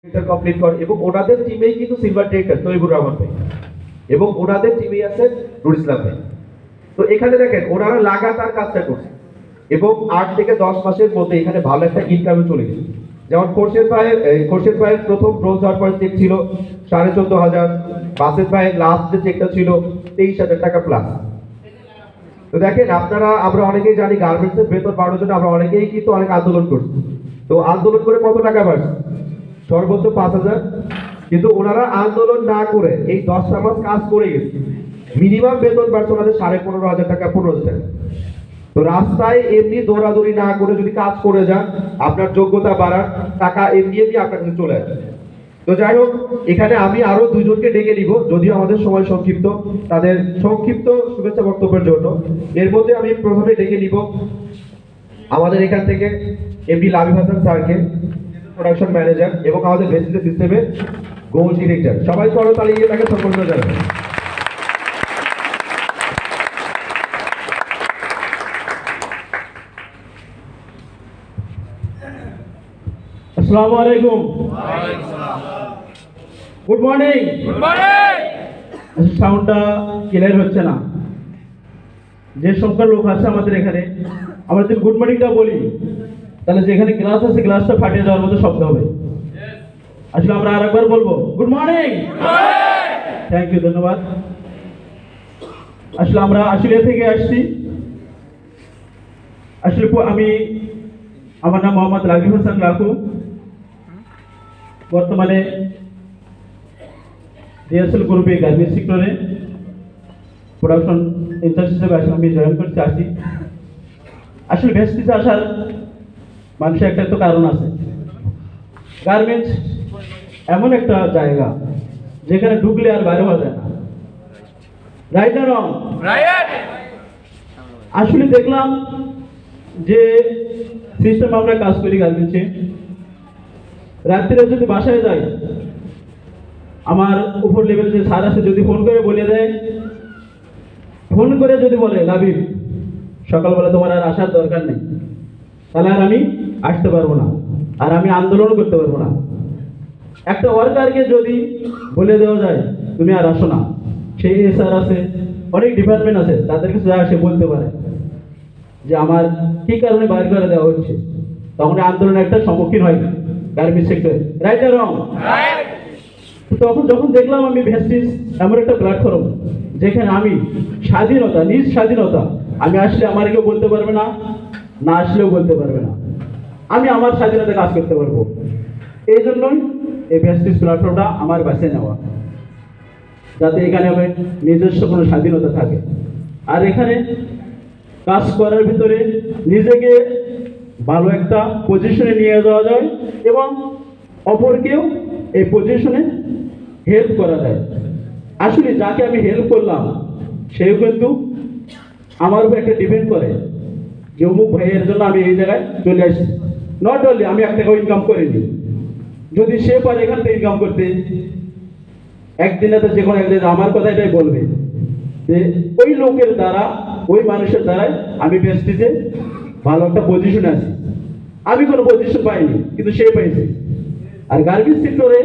Complete করে এবং ওনাদের টিমেই কিন্তু সিলভার ডিরেক্টর তৈবুর রহমান ভাই এবং ওনাদের টিমেই আছে নুর ইসলাম ভাই। তো এখানে দেখেন ওনারা লাগাতার কাজটা করছে এবং 8 থেকে 10 মাসের মধ্যে এখানে ভালো একটা ইনকামে চলে গেছে। যেমন খোরশেদ ভাইয়ের প্রথম ব্রোঞ্জ হওয়ার পর চেক ছিল 14,500, বাসেদ ভাইয়ের লাস্ট যে চেকটা ছিল 23,000 টাকা প্লাস। তো দেখেন আমরা অনেকেই জানি গার্মেন্টসের বেতন বাড়ানোর জন্য আমরা অনেকেই কিন্তু অনেক আন্দোলন করছি। তো আন্দোলন করে কত টাকা বাড়ছে? সর্বোচ্চ 5,000। কিন্তু ওনারা আন্দোলন না করে এই 10টা মাস কাজ করে গেছে, মিনিমাম বেতন বাড়ছে ওনাদের 15,500 টাকা, 15,000 টাকা। তো রাস্তায় এমনি দৌড়াদৌড়ি না করে যদি কাজ করে যান, আপনার যোগ্যতা বাড়ার টাকা এমনি এমনি আপনার কাছে চলে আসবে। তো যাই হোক, এখানে আমি আরো দুজনকে ডেকে নিব, যদিও আমাদের সময় সংক্ষিপ্ত, তাদের সংক্ষিপ্ত শুভেচ্ছা বক্তব্যের জন্য। এর মধ্যে আমি প্রথমে ডেকে নিব আমাদের এখান থেকে এমডি লাবিব হাসান স্যারকে, প্রোডাকশন ম্যানেজার এবং আমাদের বেসিক সিস্টেমে গোল ডিরেক্টর। সবাই করতালি দিয়ে তাকে সম্মানিত জানাবেন। আসসালামু আলাইকুম। Good morning. সাউন্ডটা ক্লিয়ার হচ্ছে না। যে সংখ্যার লোক আছে আমাদের এখানে, আমরা যদি গুড মর্নিংটা বলি তাহলে যেখানে গ্লাস আছে গ্লাসটা ফাটিয়ে যাওয়ার মতো শব্দ হবে। আসলে আমরা আরেকবার বলবো গুড মর্নিং। থ্যাংক ইউ, ধন্যবাদ। আসলে আমরা আশুলিয়া থেকে আসছি। আসলে আমার নাম মোহাম্মদ লাবিব হাসান লাখু। বর্তমানে ডিএসএল গ্রুপে গার্মেন্টস সেক্টরে প্রোডাকশন ইনচার্জ হিসেবে আমি জয়েন করতে আসি। আসলে ভেস্টিজে আসার মানুষের একটা তো কারণ আছে। গার্মেন্টস এমন একটা জায়গা যেখানে ঢুকলে আর বাইরে হওয়া যায় না। রাইট না রং? আসলে দেখলাম যে সিস্টেম আমরা কাজ করি গার্মেন্টসে, রাত্রে যদি বাসায় যাই, আমার উপর লেভেল যে স্যার আছে যদি ফোন করে বলে দেয়, ফোন করে যদি বলে লাবিব সকালবেলা তোমার আর আসার দরকার নেই, তাহলে আর আমি আসতে পারবো না, আর আমি আন্দোলন করতে পারবো না। একটা ওয়ার্কারকে যদি বলে দেওয়া যায় তুমি আর আসো না, সেই স্যার আছে, অনেক ডিপার্টমেন্ট আছে, তাদের কাছে যা সে বলতে পারে যে আমার কি কারণে বাইর করে দেওয়া হচ্ছে, তখন আন্দোলন একটা সম্মুখীন হয় গার্মেন্টস সেক্টরে। রাইট না রং? তখন যখন দেখলাম আমি ভেস্টিজ এমন একটা প্ল্যাটফর্ম যেখানে আমি স্বাধীনতা, নিজ স্বাধীনতা, আমি আসলে আমার কেউ বলতে পারবে না, না আসলেও বলতে পারবে না, আমি আমার স্বাধীনতা কাজ করতে পারবো। এই জন্যই এই ভেস্টিজ প্ল্যাটফর্মটা আমার বেছে নেওয়া, যাতে এখানে আমার নিজস্ব কোনো স্বাধীনতা থাকে, আর এখানে কাজ করার ভিতরে নিজেকে ভালো একটা পজিশনে নিয়ে যাওয়া যায় এবং অপরকেও এই পজিশনে হেল্প করা যায়। আসলে যাকে আমি হেল্প করলাম সেও কিন্তু আমার উপর একটা ডিপেন্ড করে যে অমুক ভাইয়ের জন্য আমি এই জায়গায় চলে আসছি। নট অনলি আমি 1 টাকা ইনকাম করিনি, যদি সে পারে এখান থেকে ইনকাম করতে, একদিনে তো যে কোনো একদিন আমার কথা এটাই বলবে যে ওই লোকের দ্বারা, ওই মানুষের দ্বারাই আমি ভেস্টিজে ভালো একটা পজিশনে আছি। আমি কোনো পজিশন পাইনি, কিন্তু সে পাইছে। আর গার্মেন্টস সেক্টরে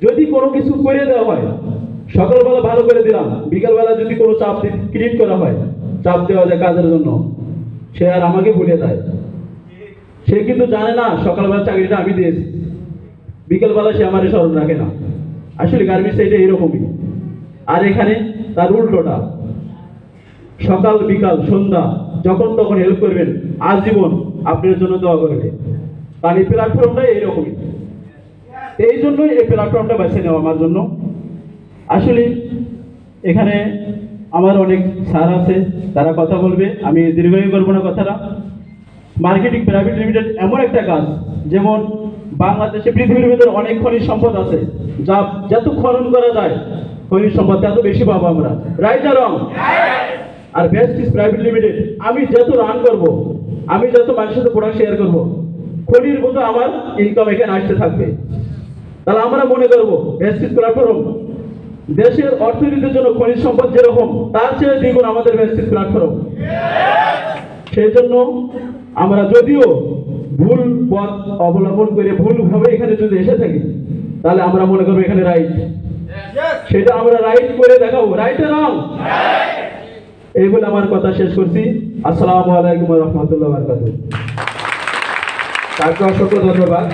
যদি কোনো কিছু করে দেওয়া হয়, সকালবেলা ভালো করে দিলাম, বিকালবেলা যদি কোনো চাপ ক্রিয়েট করা হয়, চাপ দেওয়া যায় কাজের জন্য, সে আর আমাকে ভুলে যায়। সে কিন্তু জানে না সকালবেলা চাকরিটা আমি দিয়েছি, বিকালবেলা সে আমার স্মরণ রাখে না। আসলে গার্মেন্টস এটা এরকমই। আর এখানে তার উল্টোটা, সকাল বিকাল সন্ধ্যা যখন তখন হেল্প করবেন, আজীবন আপনার জন্য দোয়া করবে। কারণ এই প্ল্যাটফর্মটা এইরকমই, এই জন্যই এই প্ল্যাটফর্মটা বেছে নেওয়া আমার জন্য। আসলে এখানে আমার অনেক স্যার আছে, তারা কথা বলবে, আমি দীর্ঘায়ু করবো না কথাটা। মার্কেটিং প্রাইভেট লিমিটেড এমন একটা কাজ, যেমন বাংলাদেশে পৃথিবীর ভিতরে অনেক খনিজ সম্পদ আছে, যা যত খনন করা যায় খনিজ সম্পদ তত বেশি পাবো আমরা। রাইট না রং? আর ভেস্টিজ প্রাইভেট লিমিটেড আমি যত রান করব, আমি যত মানুষের সাথে প্রোডাক্ট শেয়ার করবো, খনির মতো আমার ইনকাম এখানে আসতে থাকবে। তাহলে আমরা মনে করবো ভেস্টিজ প্ল্যাটফর্ম দেশের অর্থনীতির জন্য খনিজ সম্পদ যেরকম, তার চেয়ে দ্বিগুণ আমাদের ভেস্টিজ প্ল্যাটফর্ম। সেই জন্য আমরা যদিও ভুল ভুল পথ অবলম্বন করে ভুলভাবে এখানে যদি এসে থাকি, তাহলে আমরা মনে করবো এখানে রাইট, সেটা আমরা রাইট করে দেখাবো, রাইট রং। এই বলে আমার কথা শেষ করছি। আসসালামু আলাইকুম ওয়া রাহমাতুল্লাহি ওয়া বারাকাতুহু। তাকে অসংখ্য ধন্যবাদ।